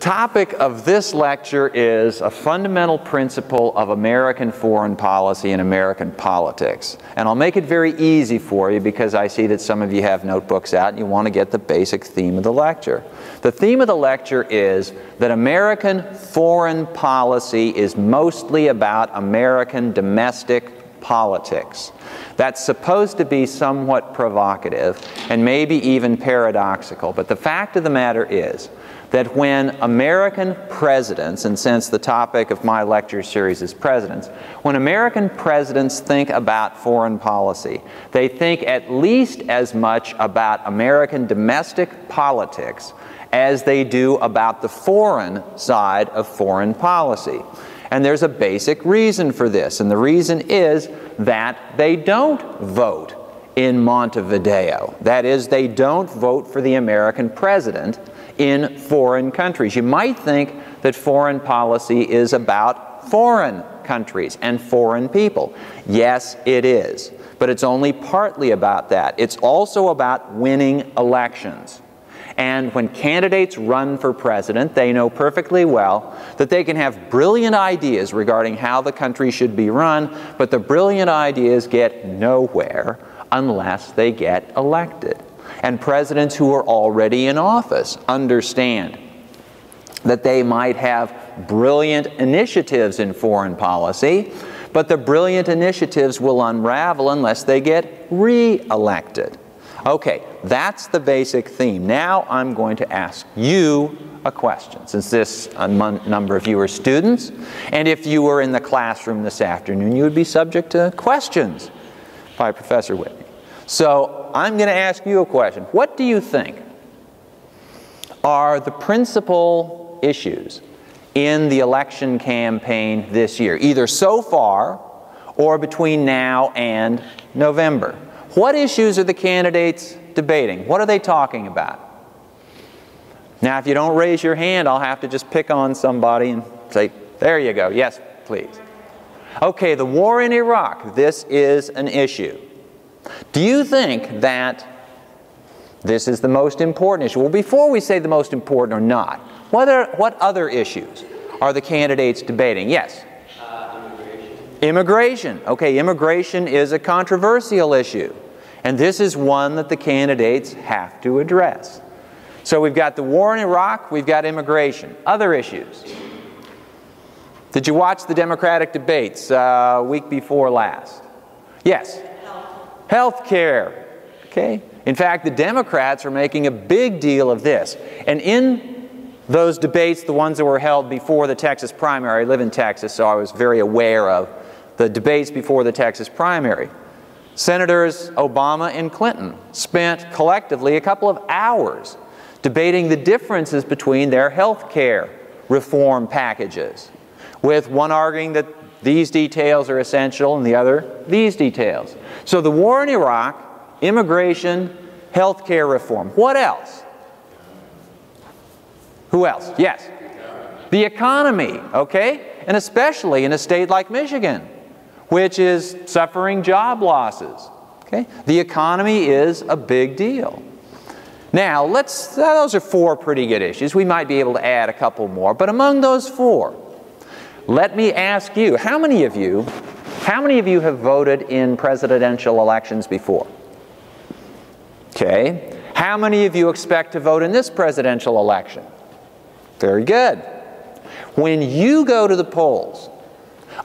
topic of this lecture is a fundamental principle of American foreign policy and American politics. And I'll make it very easy for you because I see that some of you have notebooks out and you want to get the basic theme of the lecture. The theme of the lecture is that American foreign policy is mostly about American domestic politics. That's supposed to be somewhat provocative and maybe even paradoxical, but the fact of the matter is that when American presidents, and since the topic of my lecture series is presidents, when American presidents think about foreign policy, they think at least as much about American domestic politics as they do about the foreign side of foreign policy. And there's a basic reason for this, and the reason is that they don't vote in Montevideo. That is, they don't vote for the American president in foreign countries. You might think that foreign policy is about foreign countries and foreign people. Yes, it is. But it's only partly about that. It's also about winning elections. And when candidates run for president, they know perfectly well that they can have brilliant ideas regarding how the country should be run, but the brilliant ideas get nowhere unless they get elected. And presidents who are already in office understand that they might have brilliant initiatives in foreign policy, but the brilliant initiatives will unravel unless they get re-elected. Okay, that's the basic theme. Now I'm going to ask you a question, since this number of you are students, and if you were in the classroom this afternoon, you would be subject to questions by Professor Whitney. So I'm going to ask you a question. What do you think are the principal issues in the election campaign this year, either so far or between now and November? What issues are the candidates debating? What are they talking about? Now, if you don't raise your hand, I'll have to just pick on somebody and say, there you go. Yes, please. Okay, the war in Iraq. This is an issue. Do you think that this is the most important issue? Well, before we say the most important or not, what other issues are the candidates debating? Yes? Immigration. Okay, immigration is a controversial issue. And this is one that the candidates have to address. So we've got the war in Iraq, we've got immigration. Other issues. Did you watch the Democratic debates week before last? Yes? Health care. Okay? In fact, the Democrats are making a big deal of this. And in those debates, the ones that were held before the Texas primary, I live in Texas, so I was very aware of the debates before the Texas primary. Senators Obama and Clinton spent collectively a couple of hours debating the differences between their health care reform packages, with one arguing that these details are essential and the other these details. So the war in Iraq, immigration, health care reform. What else? Who else? Yes. The economy, okay? And especially in a state like Michigan, which is suffering job losses. Okay? The economy is a big deal. Now, those are four pretty good issues. We might be able to add a couple more, but among those four, let me ask you, how many of you have voted in presidential elections before? Okay. How many of you expect to vote in this presidential election? Very good. When you go to the polls,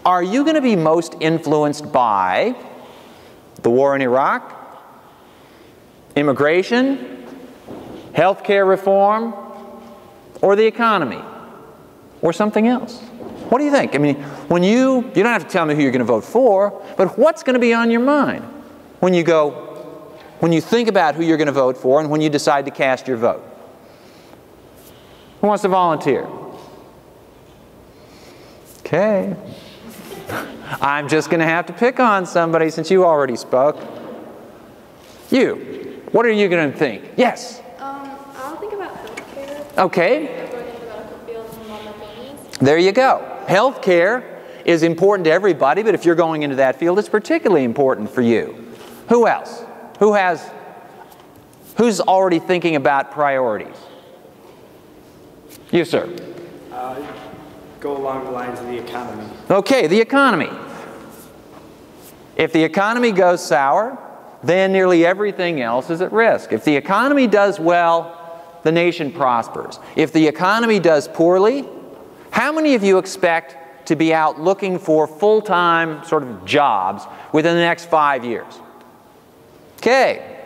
are you going to be most influenced by the war in Iraq, immigration, health care reform, or the economy, or something else? What do you think? I mean, when you don't have to tell me who you're going to vote for, but what's going to be on your mind when you think about who you're going to vote for and when you decide to cast your vote? Who wants to volunteer? Okay. I'm just going to have to pick on somebody since you already spoke. You. What are you going to think? Yes? I'll think about healthcare. Okay. There you go. Healthcare is important to everybody, but if you're going into that field, it's particularly important for you. Who else? Who's already thinking about priorities? You, sir. Go along the lines of the economy. Okay, the economy. If the economy goes sour, then nearly everything else is at risk. If the economy does well, the nation prospers. If the economy does poorly, how many of you expect to be out looking for full-time sort of jobs within the next 5 years? Okay.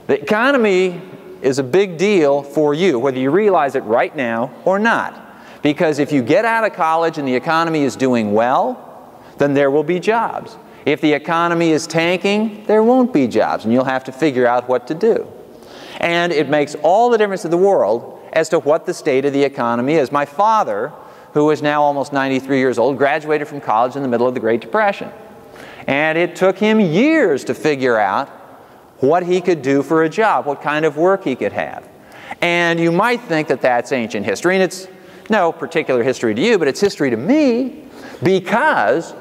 The economy is a big deal for you, whether you realize it right now or not. Because if you get out of college and the economy is doing well, then there will be jobs. If the economy is tanking, there won't be jobs, and you'll have to figure out what to do. And it makes all the difference in the world as to what the state of the economy is. My father, who is now almost 93 years old, graduated from college in the middle of the Great Depression. And it took him years to figure out what he could do for a job, what kind of work he could have. And you might think that that's ancient history, and it's no particular history to you, but it's history to me, because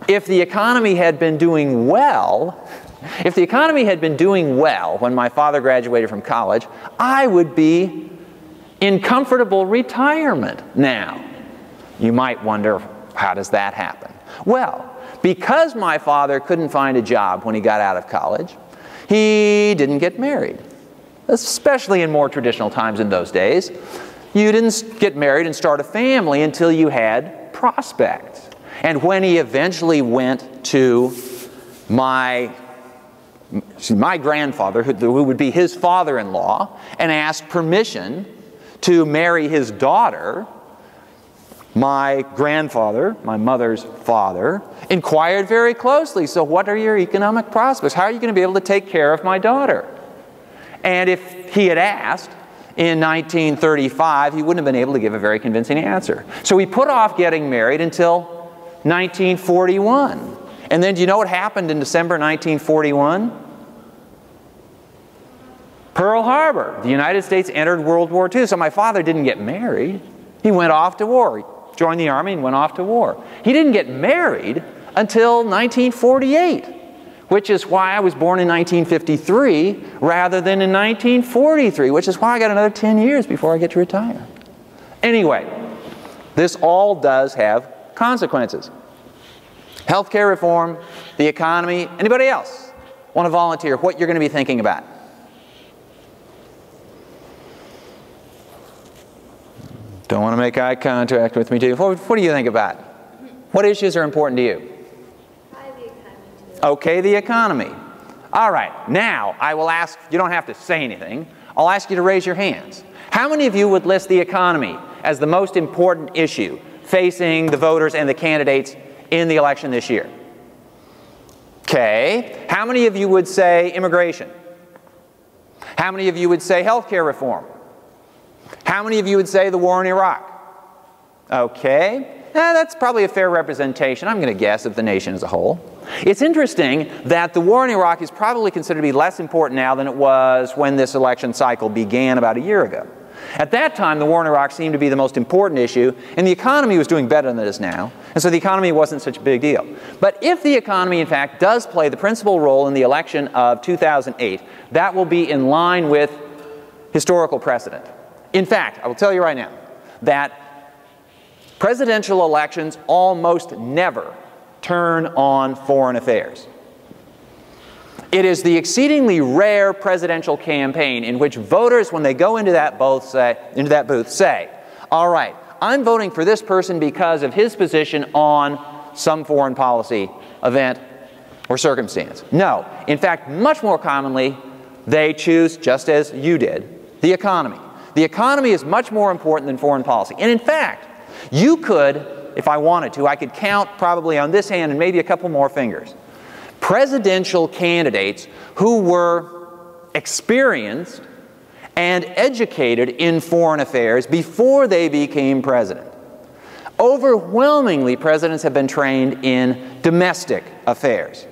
if the economy had been doing well, when my father graduated from college, I would be in comfortable retirement now. You might wonder, how does that happen? Well, because my father couldn't find a job when he got out of college, he didn't get married, especially in more traditional times in those days. You didn't get married and start a family until you had prospects. And when he eventually went to my grandfather, who would be his father-in-law, and asked permission to marry his daughter, my grandfather, my mother's father, inquired very closely, so what are your economic prospects? How are you going to be able to take care of my daughter? And if he had asked in 1935, he wouldn't have been able to give a very convincing answer. So he put off getting married until 1941. And then do you know what happened in December 1941? Pearl Harbor. The United States entered World War II. So my father didn't get married. He went off to war. He joined the Army and went off to war. He didn't get married until 1948, which is why I was born in 1953 rather than in 1943, which is why I got another 10 years before I get to retire. Anyway, this all does have consequences. Healthcare reform, the economy. Anybody else want to volunteer what you're going to be thinking about? Don't want to make eye contact with me, do you? What do you think about? What issues are important to you? Probably the economy too. Okay, the economy. All right, now I will ask, you don't have to say anything, I'll ask you to raise your hands. How many of you would list the economy as the most important issue facing the voters and the candidates in the election this year? Okay, how many of you would say immigration? How many of you would say healthcare reform? How many of you would say the war in Iraq? Okay, that's probably a fair representation, I'm going to guess, of the nation as a whole. It's interesting that the war in Iraq is probably considered to be less important now than it was when this election cycle began about a year ago. At that time, the war in Iraq seemed to be the most important issue, and the economy was doing better than it is now, and so the economy wasn't such a big deal. But if the economy, in fact, does play the principal role in the election of 2008, that will be in line with historical precedent. In fact, I will tell you right now that presidential elections almost never turn on foreign affairs. It is the exceedingly rare presidential campaign in which voters, when they go into that booth, say, all right, I'm voting for this person because of his position on some foreign policy event or circumstance. No. In fact, much more commonly, they choose, just as you did, the economy. The economy is much more important than foreign policy. And in fact, you could, if I wanted to, I could count probably on this hand and maybe a couple more fingers, presidential candidates who were experienced and educated in foreign affairs before they became president. Overwhelmingly, presidents have been trained in domestic affairs.